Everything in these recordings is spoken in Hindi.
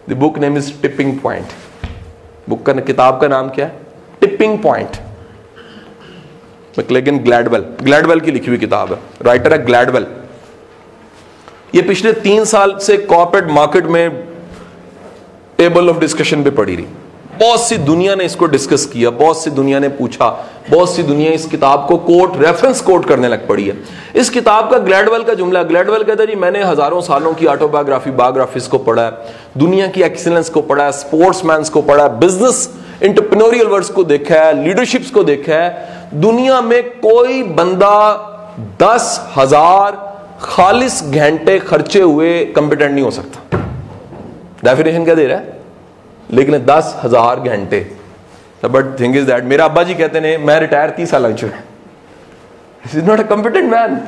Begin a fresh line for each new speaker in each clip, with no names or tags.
The book name is tipping point. Book का किताब का नाम क्या है? Tipping point. मैकलेगन ग्लैडवेल की लिखी हुई किताब है, राइटर है ग्लैडवेल। ये पिछले 3 साल से कॉर्पोरेट मार्केट में टेबल ऑफ डिस्कशन पे पड़ी रही। बहुत सी दुनिया ने इसको डिस्कस किया, बहुत सी दुनिया ने पूछा, बहुत सी दुनिया इस किताब को रेफरेंस कोट करने लग पड़ी है। इस किताब का ग्लैडवेल का जुमला, ग्लैडवेल कहता है जी मैंने हजारों सालों की बायोग्राफीज को पढ़ा है, दुनिया की एक्सीलेंस को पढ़ा है, स्पोर्ट्समैन को पढ़ा है, बिजनेस एंटरप्रेन्योरियल वर्ड्स को देखा है, लीडरशिप्स को देखा है। दुनिया में कोई बंदा 10,000 खालिस घंटे खर्चे हुए कंपिटेंट नहीं हो सकता। डेफिनेशन क्या दे रहा है? लेकिन 10,000 घंटे। बट थिंग इज दैट मेरा अब्बा जी कहते हैं मैं रिटायर 30 साल लग चुके, is not a competent man.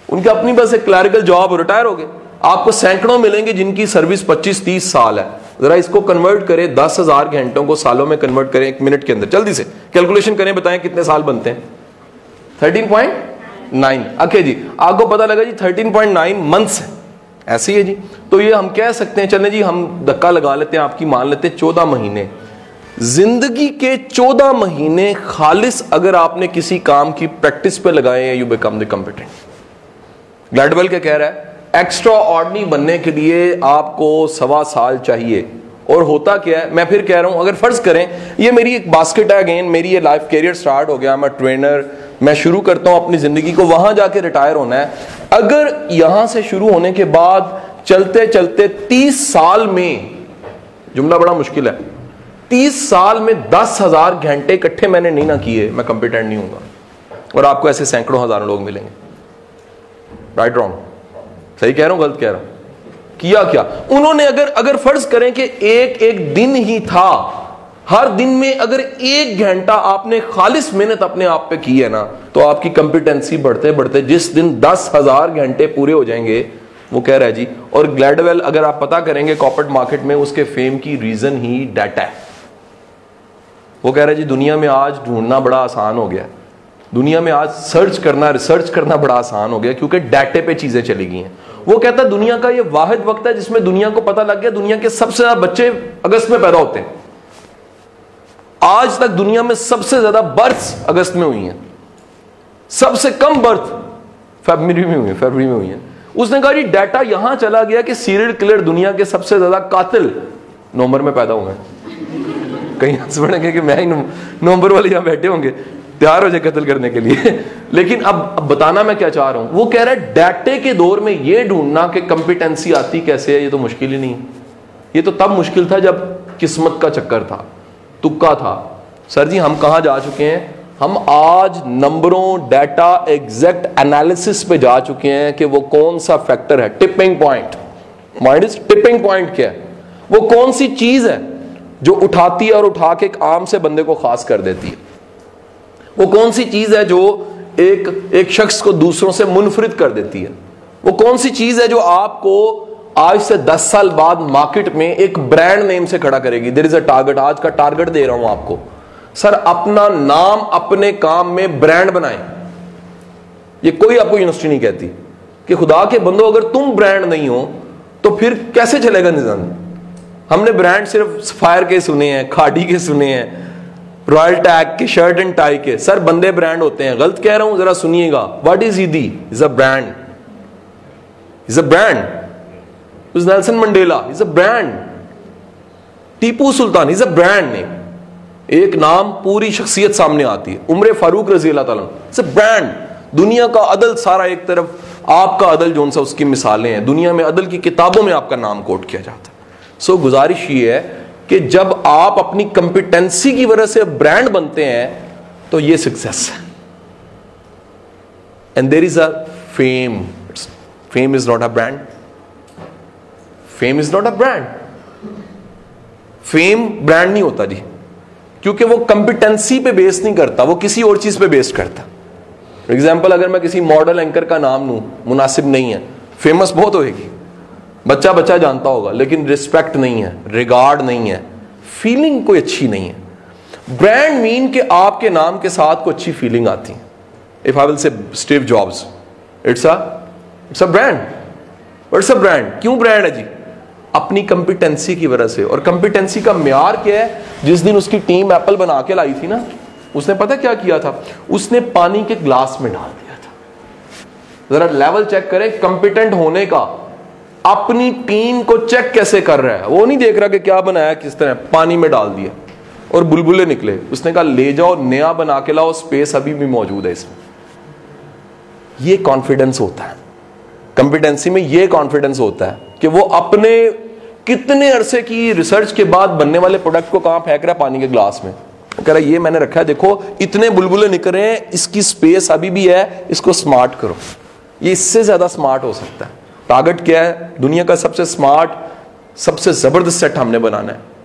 उनकी अपनी बस एक क्लरिकल जॉब, रिटायर हो गए। आपको सैकड़ों मिलेंगे जिनकी सर्विस 25-30 साल है। जरा इसको कन्वर्ट करें, 10,000 घंटों को सालों में कन्वर्ट करें 1 मिनट के अंदर, जल्दी से कैलकुलेशन करें, बताएं कितने साल बनते हैं? 13.9। ओके जी, आपको पता लगा जी 13.9 मंथ्स है, ऐसे ही है जी। तो ये हम कह सकते हैं, चलें जी हम धक्का लगा लेते हैं, आपकी मान लेते हैं 14 महीने, जिंदगी के 14 महीने खालिस अगर आपने किसी काम की प्रैक्टिस पे लगाए हैं, you become the competent. Gladwell क्या कह रहा है? एक्स्ट्रा ऑर्डिनरी बनने के लिए आपको 1.25 साल चाहिए। और होता क्या है, मैं फिर कह रहा हूं, अगर फर्ज करें ये मेरी एक बास्केट है, अगेन मेरी ये लाइफ कैरियर स्टार्ट हो गया, मैं ट्रेनर, मैं शुरू करता हूं अपनी जिंदगी को, वहां जाके रिटायर होना है। अगर यहां से शुरू होने के बाद चलते चलते 30 साल में, जुमला बड़ा मुश्किल है, 30 साल में 10,000 घंटे इकट्ठे मैंने नहीं ना किए, मैं कंपिटेंट नहीं हूंगा। और आपको ऐसे सैकड़ों हजारों लोग मिलेंगे। Right wrong? सही कह रहा हूं, गलत कह रहा हूं? किया क्या उन्होंने? अगर फर्ज करें कि एक दिन ही था, हर दिन में अगर 1 घंटा आपने खालिस मेहनत अपने आप पे की है ना, तो आपकी कंपिटेंसी बढ़ते बढ़ते जिस दिन 10,000 घंटे पूरे हो जाएंगे, वो कह रहा है जी। और ग्लैडवेल अगर आप पता करेंगे कॉर्पोरेट मार्केट में, उसके फेम की रीजन ही डाटा है। वो कह रहा है जी दुनिया में आज ढूंढना बड़ा आसान हो गया, दुनिया में आज रिसर्च करना बड़ा आसान हो गया, क्योंकि डाटे पे चीजें चली गई हैं। वो कहता है दुनिया का ये वाहिद वक्त है जिसमें दुनिया को पता लग गया दुनिया के सबसे ज्यादा बच्चे अगस्त में पैदा होते हैं। आज तक दुनिया में सबसे ज्यादा बर्थ अगस्त में हुई हैं, सबसे कम बर्थ फरवरी में हुई है। उसने कहा जी डाटा यहां चला गया कि सीरियल किलर, दुनिया के सबसे ज्यादा कातिल नवंबर में पैदा हुए हैं। कहीं हंस पड़ेंगे कि मैं ही नवंबर वाले यहां बैठे होंगे तैयार हो जाए कत्ल करने के लिए। लेकिन अब बताना मैं क्या चाह रहा हूं, वो कह रहा है डाटे के दौर में ये ढूंढना कि कंपिटेंसी आती कैसे है, ये तो मुश्किल ही नहीं है। ये तो तब मुश्किल था जब किस्मत का चक्कर था, तुक्का था। सर जी हम कहां जा चुके हैं? हम आज नंबरों, डाटा, एग्जैक्ट एनालिसिस पे जा चुके हैं कि वो कौन सा फैक्टर है, tipping point. Mind is tipping point क्या है? वो कौन सी चीज है जो उठाती है और उठा के एक आम से बंदे को खास कर देती है? वो कौन सी चीज है जो एक शख्स को दूसरों से मुनफरिद कर देती है? वो कौन सी चीज है जो आपको आज से 10 साल बाद मार्केट में एक ब्रांड नेम से खड़ा करेगी? देयर इज अ टारगेट, आज का टारगेट दे रहा हूं आपको। सर अपना नाम अपने काम में ब्रांड बनाएं। ये कोई आपको यूनिवर्सिटी नहीं कहती कि खुदा के बंदो अगर तुम ब्रांड नहीं हो तो फिर कैसे चलेगा निजाम। हमने ब्रांड सिर्फ फायर के सुने हैं, खाड़ी के सुने हैं, रॉयल टैग के, शर्ट एंड टाई के। सर बंदे ब्रांड होते हैं। गलत कह रहा हूं? जरा सुनिएगा। व्हाट इज ईदी? Is a brand, is a brand. Nelson Mandela is a brand, Tipu Sultan is a brand name. एक नाम पूरी शख्सियत सामने आती है। उमर फारूक रजी अल्लाह ताला, इट्स अ ब्रांड। दुनिया का अदल सारा एक तरफ, आपका अदल जो सा उसकी मिसालें हैं। दुनिया में अदल की किताबों में आपका नाम कोट किया जाता है। सो गुजारिश ये है कि जब आप अपनी कंपिटेंसी की वजह से ब्रांड बनते हैं तो ये सक्सेस है। And there is a fame. Fame is not a brand, fame is not a brand. Fame brand नहीं होता जी, क्योंकि वो कंपिटेंसी पे बेस नहीं करता, वो किसी और चीज पे बेस करता। फॉर एग्जाम्पल अगर मैं किसी मॉडल एंकर का नाम लूं, मुनासिब नहीं है, फेमस बहुत होगी, बच्चा बच्चा जानता होगा, लेकिन रिस्पेक्ट नहीं है, रिगार्ड नहीं है, फीलिंग कोई अच्छी नहीं है। ब्रांड मीन कि आपके नाम के साथ कोई अच्छी फीलिंग आती है। If I will say Steve jobs, it's a brand. It's a brand. क्यों ब्रांड है जी? अपनी कंपिटेंसी की वजह से। और कंपिटेंसी का म्यार क्या है? जिस दिन उसकी टीम एप्पल बना के लाई थी ना, उसने पता क्या किया था? उसने पानी के ग्लास में डाल दिया था। जरा लेवल चेक करें कंपिटेंट होने का। अपनी टीम को चेक कैसे कर रहा है, वो नहीं देख रहा कि क्या बनाया किस तरह, पानी में डाल दिया और बुलबुले निकले। उसने कहा ले जाओ नया बना के लाओ, स्पेस अभी भी मौजूद है इसमें। ये कॉन्फिडेंस होता है कंपिटेंसी में। ये कॉन्फिडेंस होता है कि वो अपने कितने अरसे की रिसर्च के बाद बनने वाले प्रोडक्ट को कहां फेंक रहा है? पानी के ग्लास में। कह रहा है ये मैंने रखा है, देखो इतने बुलबुले निकल रहे हैं, इसकी स्पेस अभी भी है, इसको स्मार्ट करो। ये इससे ज्यादा स्मार्ट हो सकता है। टारगेट क्या है? दुनिया का सबसे स्मार्ट, सबसे जबरदस्त सेट हमने बनाना है।